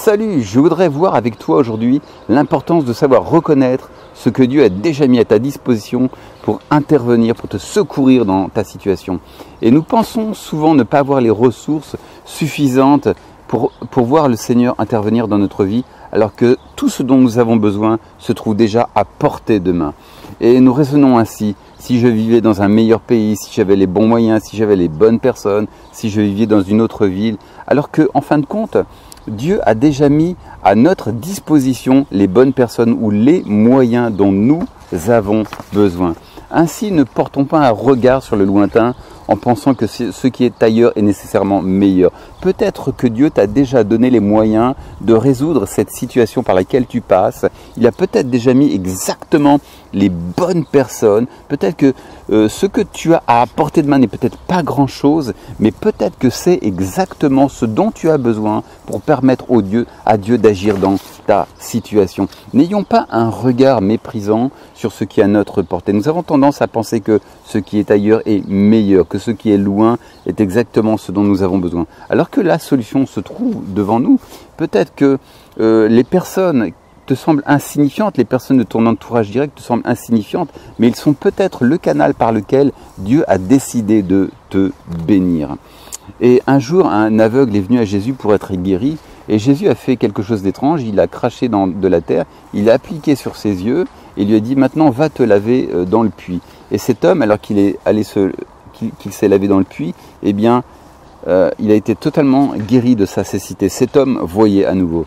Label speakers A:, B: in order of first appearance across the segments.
A: Salut, je voudrais voir avec toi aujourd'hui l'importance de savoir reconnaître ce que Dieu a déjà mis à ta disposition pour intervenir, pour te secourir dans ta situation. Et nous pensons souvent ne pas avoir les ressources suffisantes pour voir le Seigneur intervenir dans notre vie, alors que tout ce dont nous avons besoin se trouve déjà à portée de main. Et nous raisonnons ainsi: si je vivais dans un meilleur pays, si j'avais les bons moyens, si j'avais les bonnes personnes, si je vivais dans une autre ville, alors que, en fin de compte, Dieu a déjà mis à notre disposition les bonnes personnes ou les moyens dont nous avons besoin. Ainsi, ne portons pas un regard sur le lointain en pensant que ce qui est ailleurs est nécessairement meilleur. Peut-être que Dieu t'a déjà donné les moyens de résoudre cette situation par laquelle tu passes. Il a peut-être déjà mis exactement les bonnes personnes. Peut-être que ce que tu as à portée de main n'est peut-être pas grand-chose, mais peut-être que c'est exactement ce dont tu as besoin pour permettre à Dieu d'agir dans ta situation. N'ayons pas un regard méprisant sur ce qui est à notre portée. Nous avons tendance à penser que ce qui est ailleurs est meilleur, que ce qui est loin est exactement ce dont nous avons besoin. Alors que la solution se trouve devant nous. Peut-être que les personnes te semblent insignifiantes, les personnes de ton entourage direct te semblent insignifiantes, mais ils sont peut-être le canal par lequel Dieu a décidé de te bénir. Et un jour, un aveugle est venu à Jésus pour être guéri, et Jésus a fait quelque chose d'étrange. Il a craché de la terre, il a appliqué sur ses yeux, et lui a dit: maintenant va te laver dans le puits. Et cet homme, alors qu'il s'est lavé dans le puits, eh bien, il a été totalement guéri de sa cécité. Cet homme voyait à nouveau.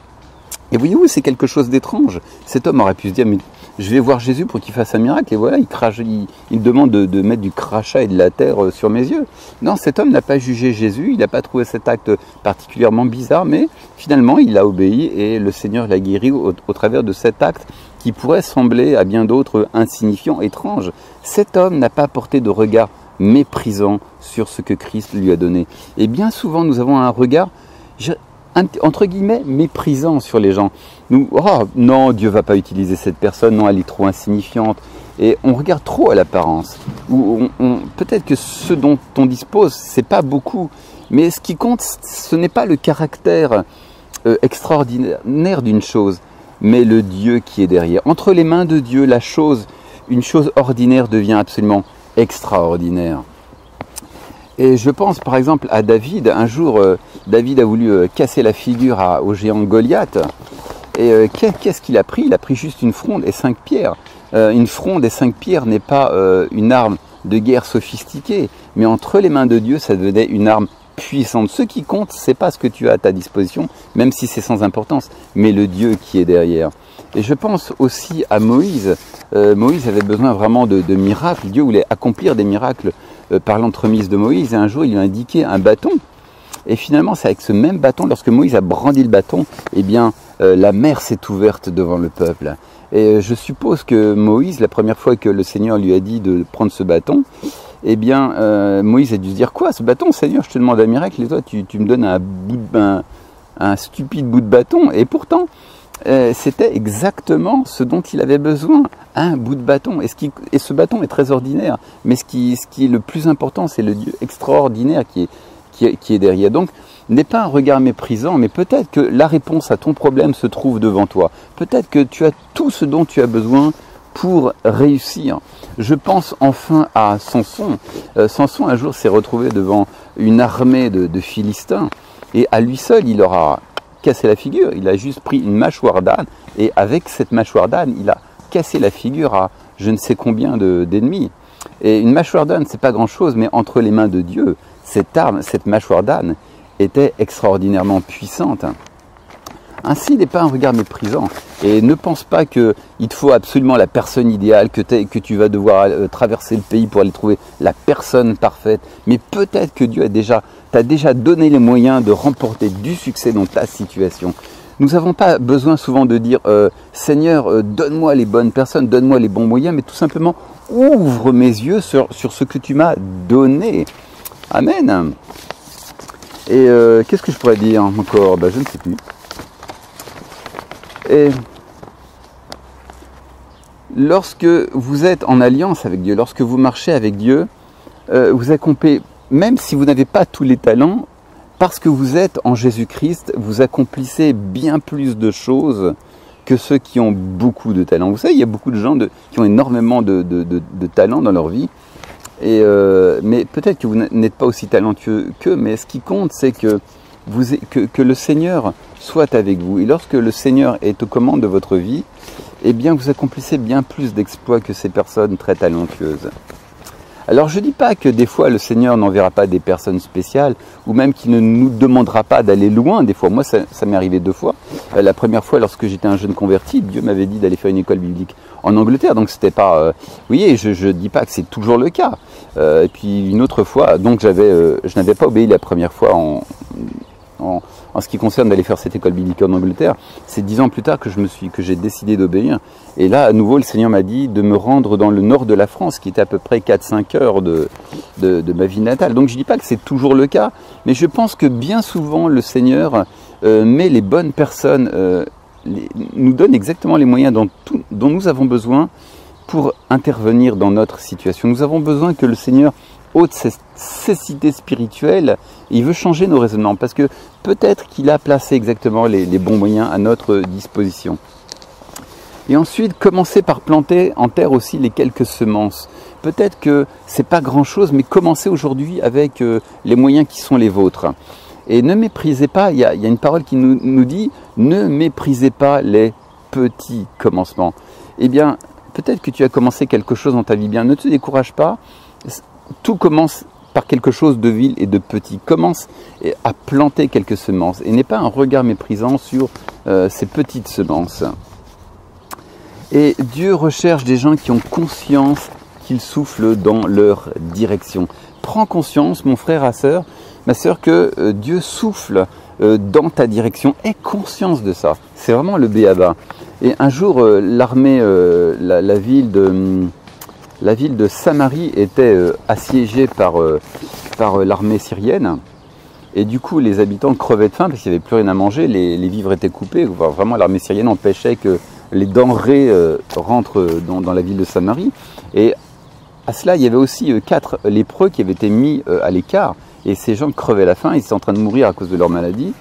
A: Et voyez-vous, c'est quelque chose d'étrange. Cet homme aurait pu se dire: mais je vais voir Jésus pour qu'il fasse un miracle. Et voilà, il demande de mettre du crachat et de la terre sur mes yeux. Non, cet homme n'a pas jugé Jésus, il n'a pas trouvé cet acte particulièrement bizarre, mais finalement, il a obéi et le Seigneur l'a guéri au travers de cet acte qui pourrait sembler à bien d'autres insignifiant, étrange. Cet homme n'a pas porté de regard méprisant sur ce que Christ lui a donné. Et bien souvent, nous avons un regard, entre guillemets, méprisant sur les gens. Nous, oh non, Dieu va pas utiliser cette personne, non, elle est trop insignifiante. Et on regarde trop à l'apparence. Peut-être que ce dont on dispose, c'est pas beaucoup. Mais ce qui compte, ce n'est pas le caractère extraordinaire d'une chose, mais le Dieu qui est derrière. Entre les mains de Dieu, une chose ordinaire devient absolument extraordinaire. Et je pense par exemple à David. Un jour, David a voulu casser la figure au géant Goliath. Et qu'est-ce qu'il a pris? Il a pris juste une fronde et 5 pierres. Une fronde et 5 pierres n'est pas une arme de guerre sophistiquée, mais entre les mains de Dieu, ça devenait une arme puissante. Ce qui compte, c'est pas ce que tu as à ta disposition, même si c'est sans importance, mais le Dieu qui est derrière. Et je pense aussi à Moïse. Moïse avait besoin vraiment de miracles. Dieu voulait accomplir des miracles par l'entremise de Moïse. Et un jour, il lui a indiqué un bâton. Et finalement, c'est avec ce même bâton, lorsque Moïse a brandi le bâton, eh bien, la mer s'est ouverte devant le peuple. Et je suppose que Moïse, la première fois que le Seigneur lui a dit de prendre ce bâton, eh bien, Moïse a dû se dire: quoi, ce bâton, Seigneur, je te demande un miracle, et toi, tu me donnes un stupide bout de bâton. Et pourtant, c'était exactement ce dont il avait besoin, un bout de bâton. Et ce bâton est très ordinaire, mais ce qui est le plus important, c'est le Dieu extraordinaire qui est derrière. Donc, n'est pas un regard méprisant, mais peut-être que la réponse à ton problème se trouve devant toi. Peut-être que tu as tout ce dont tu as besoin pour réussir. Je pense enfin à Samson. Samson, un jour, s'est retrouvé devant une armée de Philistins, et à lui seul, il aura cassé la figure. Il a juste pris une mâchoire d'âne, et avec cette mâchoire d'âne, il a cassé la figure à je ne sais combien d'ennemis. Et une mâchoire d'âne, c'est pas grand-chose, mais entre les mains de Dieu, cette arme, cette mâchoire d'âne, était extraordinairement puissante. Ainsi n'est pas un regard méprisant. Et ne pense pas qu'il te faut absolument la personne idéale, que tu vas devoir traverser le pays pour aller trouver la personne parfaite. Mais peut-être que Dieu t'a déjà donné les moyens de remporter du succès dans ta situation. Nous n'avons pas besoin souvent de dire Seigneur, donne-moi les bonnes personnes, donne-moi les bons moyens, mais tout simplement ouvre mes yeux sur ce que tu m'as donné. Amen. Et qu'est-ce que je pourrais dire encore? Je ne sais plus. Et lorsque vous êtes en alliance avec Dieu, lorsque vous marchez avec Dieu, vous accomplissez, même si vous n'avez pas tous les talents, parce que vous êtes en Jésus-Christ, vous accomplissez bien plus de choses que ceux qui ont beaucoup de talent. Vous savez, il y a beaucoup de gens qui ont énormément de talent dans leur vie, mais peut-être que vous n'êtes pas aussi talentueux qu'eux, mais ce qui compte, c'est que le Seigneur soit avec vous. Et lorsque le Seigneur est aux commandes de votre vie, eh bien, vous accomplissez bien plus d'exploits que ces personnes très talentueuses. Alors, je ne dis pas que des fois, le Seigneur n'enverra pas des personnes spéciales, ou même qu'il ne nous demandera pas d'aller loin. Des fois, moi, ça m'est arrivé 2 fois. La première fois, lorsque j'étais un jeune converti, Dieu m'avait dit d'aller faire une école biblique en Angleterre. Donc, c'était pas... vous voyez, je ne dis pas que c'est toujours le cas. Et puis, une autre fois, donc, je n'avais pas obéi la première fois en ce qui concerne d'aller faire cette école biblique en Angleterre. C'est 10 ans plus tard que j'ai décidé d'obéir. Et là, à nouveau, le Seigneur m'a dit de me rendre dans le nord de la France, qui était à peu près 4-5 heures de ma ville natale. Donc je ne dis pas que c'est toujours le cas, mais je pense que bien souvent, le Seigneur met les bonnes personnes, nous donne exactement les moyens dont nous avons besoin pour intervenir dans notre situation. Nous avons besoin que le Seigneur ôte cette cécité spirituelle. Il veut changer nos raisonnements, parce que peut-être qu'il a placé exactement les bons moyens à notre disposition. Et ensuite, commencez par planter en terre aussi les quelques semences. Peut-être que c'est pas grand-chose, mais commencez aujourd'hui avec les moyens qui sont les vôtres. Et ne méprisez pas, il y a une parole qui nous dit, ne méprisez pas les petits commencements. Eh bien, peut-être que tu as commencé quelque chose dans ta vie bien, ne te décourage pas. Tout commence par quelque chose de vil et de petit. Commence à planter quelques semences et n'aie pas un regard méprisant sur ces petites semences. Et Dieu recherche des gens qui ont conscience qu'il souffle dans leur direction. Prends conscience, mon frère, ma sœur, que Dieu souffle dans ta direction. Aie conscience de ça. C'est vraiment le b.a.-ba. Et un jour, l'armée, la ville de Samarie était assiégée par l'armée syrienne. Et du coup, les habitants crevaient de faim parce qu'il n'y avait plus rien à manger. Les vivres étaient coupés. Vraiment, l'armée syrienne empêchait que les denrées rentrent dans la ville de Samarie. Et à cela, il y avait aussi 4 lépreux qui avaient été mis à l'écart. Et ces gens crevaient la faim, ils étaient en train de mourir à cause de leur maladie.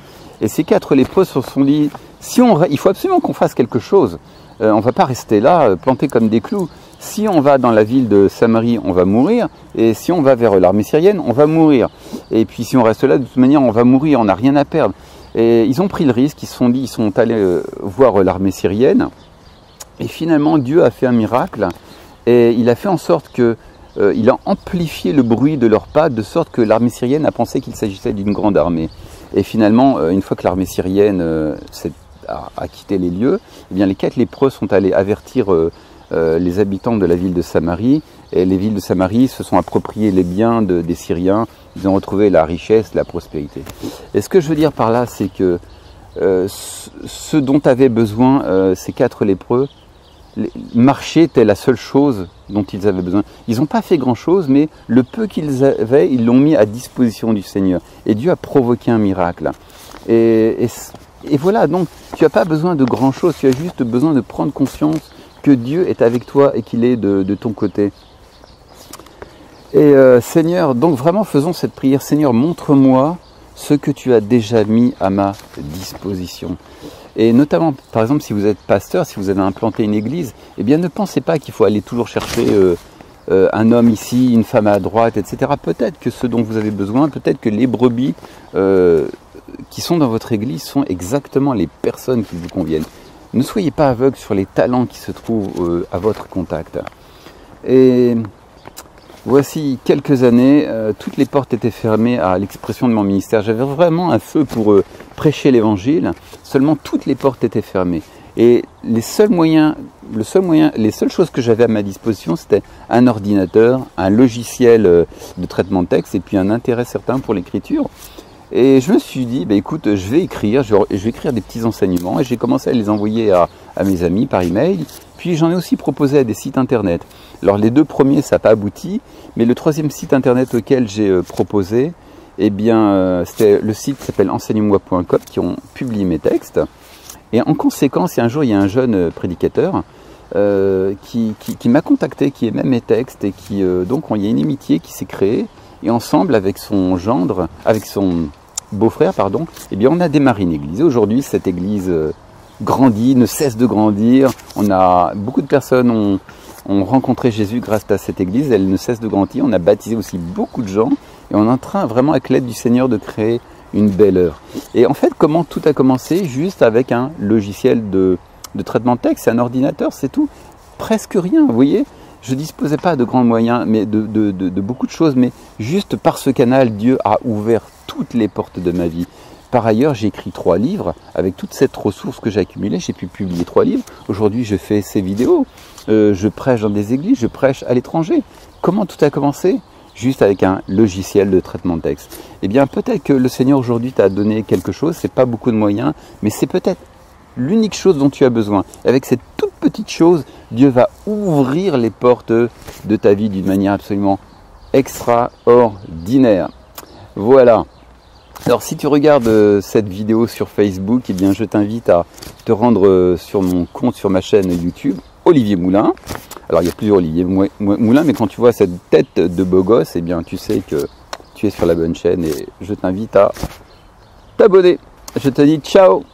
A: Et ces 4 lépreux se sont dit, il faut absolument qu'on fasse quelque chose. On ne va pas rester là, plantés comme des clous. Si on va dans la ville de Samarie, on va mourir. Et si on va vers l'armée syrienne, on va mourir. Et puis si on reste là, de toute manière, on va mourir, on n'a rien à perdre. Et ils ont pris le risque, ils sont allés voir l'armée syrienne. Et finalement, Dieu a fait un miracle. Et il a fait en sorte que il a amplifié le bruit de leurs pas, de sorte que l'armée syrienne a pensé qu'il s'agissait d'une grande armée. Et finalement, une fois que l'armée syrienne a quitté les lieux, eh bien, les 4 lépreux sont allés avertir les habitants de la ville de Samarie. Et les villes de Samarie se sont appropriées les biens des Syriens. Ils ont retrouvé la richesse, la prospérité. Et ce que je veux dire par là, c'est que ce dont avaient besoin ces 4 lépreux, marcher était la seule chose dont ils avaient besoin. Ils n'ont pas fait grand-chose, mais le peu qu'ils avaient, ils l'ont mis à disposition du Seigneur. Et Dieu a provoqué un miracle. Et voilà, donc tu n'as pas besoin de grand-chose, tu as juste besoin de prendre conscience que Dieu est avec toi et qu'il est de ton côté. Et Seigneur, donc vraiment faisons cette prière. Seigneur, montre-moi ce que tu as déjà mis à ma disposition. Et notamment, par exemple, si vous êtes pasteur, si vous avez implanté une église, eh bien ne pensez pas qu'il faut aller toujours chercher un homme ici, une femme à droite, etc. Peut-être que ce dont vous avez besoin, peut-être que les brebis qui sont dans votre église sont exactement les personnes qui vous conviennent. Ne soyez pas aveugles sur les talents qui se trouvent à votre contact. Et voici quelques années, toutes les portes étaient fermées à l'expression de mon ministère. J'avais vraiment un feu pour prêcher l'évangile, seulement toutes les portes étaient fermées. Et les seules choses que j'avais à ma disposition, c'était un ordinateur, un logiciel de traitement de texte et puis un intérêt certain pour l'écriture. Et je me suis dit, écoute, je vais écrire des petits enseignements et j'ai commencé à les envoyer à mes amis par email. Puis j'en ai aussi proposé à des sites internet. Alors les 2 premiers, ça n'a pas abouti, mais le 3e site internet auquel j'ai proposé, eh bien, c'était le site qui s'appelle enseigne-moi.com qui ont publié mes textes. Et en conséquence, un jour, il y a un jeune prédicateur qui m'a contacté, qui aimait mes textes et donc il y a une amitié qui s'est créée. Et ensemble, avec son gendre, avec son beau-frère, pardon, eh bien on a démarré une église. Aujourd'hui, cette église grandit, ne cesse de grandir. Beaucoup de personnes ont rencontré Jésus grâce à cette église, elle ne cesse de grandir. On a baptisé aussi beaucoup de gens et on est en train vraiment avec l'aide du Seigneur de créer une belle œuvre. Et en fait, comment tout a commencé? Juste avec un logiciel de traitement de texte, c'est un ordinateur, c'est tout. Presque rien, vous voyez. Je ne disposais pas de grands moyens, mais de beaucoup de choses, mais juste par ce canal, Dieu a ouvert toutes les portes de ma vie. Par ailleurs, j'ai écrit 3 livres. Avec toute cette ressource que j'ai accumulée, j'ai pu publier 3 livres. Aujourd'hui, je fais ces vidéos. Je prêche dans des églises, je prêche à l'étranger. Comment tout a commencé? Juste avec un logiciel de traitement de texte. Eh bien, peut-être que le Seigneur aujourd'hui t'a donné quelque chose, c'est pas beaucoup de moyens, mais c'est peut-être l'unique chose dont tu as besoin. Et avec cette toute petite chose, Dieu va ouvrir les portes de ta vie d'une manière absolument extraordinaire. Voilà. Alors si tu regardes cette vidéo sur Facebook, eh bien je t'invite à te rendre sur mon compte, sur ma chaîne YouTube, Olivier Moulin. Alors il y a plusieurs Olivier Moulin, mais quand tu vois cette tête de beau gosse, eh bien tu sais que tu es sur la bonne chaîne et je t'invite à t'abonner. Je te dis ciao!